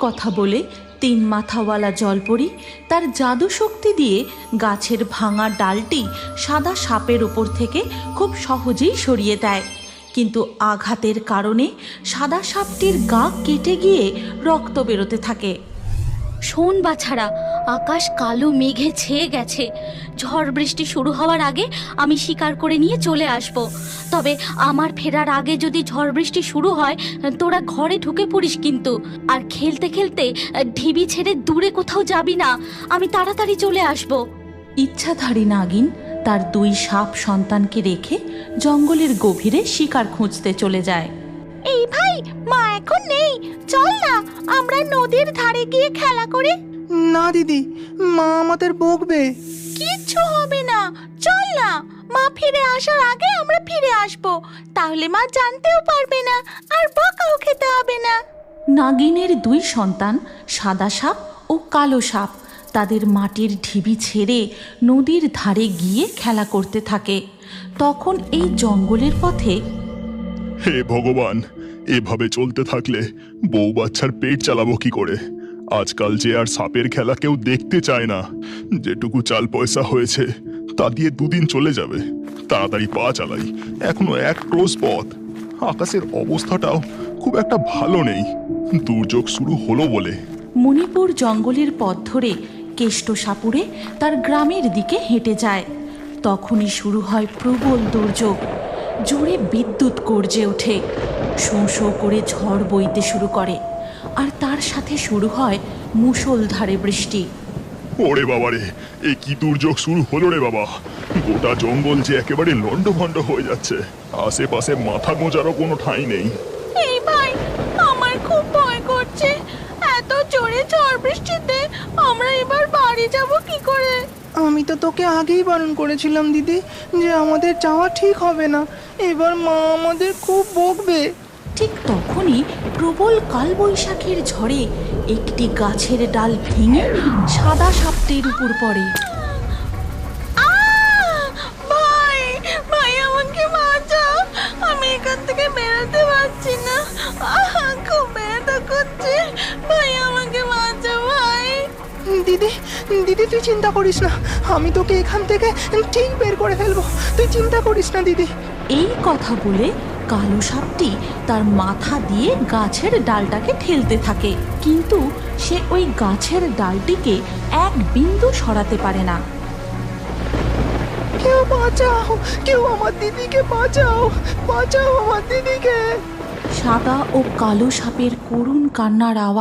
কথা বলে তিন মাথাওয়ালা জলপরি তার জাদু শক্তি দিয়ে গাছের ভাঙা ডালটি সাদা সাপের উপর থেকে খুব সহজেই সরিয়ে দেয়। কিন্তু আঘাতের কারণে সাদা সাপটির গা কেটে গিয়ে রক্ত বেরোতে থাকে। শোন বাছারা, আকাশ কালো মেঘে ছেয়ে গেছে। ঝড় বৃষ্টি শুরু হওয়ার আগে আমি শিকার করে নিয়ে চলে আসব। তবে আমার ফেরার আগে যদি ঝড় বৃষ্টি শুরু হয়, তোরা ঘরে ঢুকে পড়িস কিন্তু। আর খেলতে খেলতে ঢিবি ছেড়ে দূরে কোথাও যাবি না, আমি তাড়াতাড়ি চলে আসব। ইচ্ছাধারী নাগিন তার দুই সাপ সন্তানকে রেখে জঙ্গলের গভীরে শিকার খুঁজতে চলে যায়। এই ভাই, মা এখন নেই, চল না আমরা নদীর ধারে গিয়ে খেলা করি। না দিদি, মা আমাদের বকবে। কিচ্ছু হবে না, চল না। মা ফিরে আসার আগে আমরা ফিরে আসব, তাহলে মা জানতেও পারবে না আর বকাও খেতে হবে না। নাগিনের দুই সন্তান সাদা সাপ ও কালো সাপ তাদের মাটির ঢিবি ছেড়ে নদীর ধারে গিয়ে খেলা করতে থাকে। তখন এই জঙ্গলের পথে, হে ভগবান, এভাবে চলতে থাকলে বউ বাচ্চার পেট চালাবো কি করে? আজকাল যে আর সাপের খেলা কেউ দেখতে চায় না। যেটুকু চাল পয়সা হয়েছে তা দিয়ে দুদিন চলে যাবে। তাড়াতাড়ি পা চালাই, এখনো এক ক্রোশ পথ। আকাশের অবস্থাটাও খুব একটা ভালো নেই, দুর্যোগ শুরু হলো বলে। মণিপুর জঙ্গলের পথ ধরে কেষ্ট সাপুড়ে তার গ্রামের দিকে হেঁটে যায়। তখনই শুরু হয় প্রবল দুর্যোগ। জোরে বিদ্যুৎ গর্জে ওঠে, শোঁ শোঁ করে ঝড় বইতে শুরু করে, আর তার সাথে শুরু হয় মুষলধারে বৃষ্টি। ওরে বাবারে, এ কি দুর্যোগ শুরু হলো রে বাবা! গোটা জঙ্গল যে একেবারে লন্ডভন্ড হয়ে যাচ্ছে। আশেপাশে মাথা গোঁজারও কোনো ঠাঁই নেই। এই ভাই, আমার খুব ভয় করছে। এত জোরে ঝড় বৃষ্টিতে আমরা এবার বাড়ি যাব কি করে? আমি তো তোকে আগেই বারণ করেছিলাম দিদি যে আমাদের যাওয়া ঠিক হবে না। এবার মা আমাদের খুব বকবে। ঠিক তখনই প্রবল কালবৈশাখীর ঝড়ে একটি গাছের ডাল ভেঙে সাদা সাপটির উপর পড়ে। ভাই, ভাই আমাকে বাঁচাও, আমি এখান থেকে বেরোতে পারছি না। খুব ব্যথা করছে, ভাই আমাকে বাঁচাও ভাই। দিদি দিদি তুই চিন্তা করিস না, আমি তোকে এখান থেকে ঠিক বের করে ফেলবো। তুই চিন্তা করিস না দিদি। এই কথা বলে কালো সাপটি তার মাথা দিয়ে গাছের ডালটাকে ঠেলতে থাকে, কিন্তু সে ওই গাছের ডালটিকে এক বিন্দু সরাতে পারে না। কেউ বাঁচাও, কেউ আমার দিদিকে বাঁচাও, বাঁচাও আমার দিদিকে। সাদা ও কালো সাপের করুণ কান্নার আওয়াজ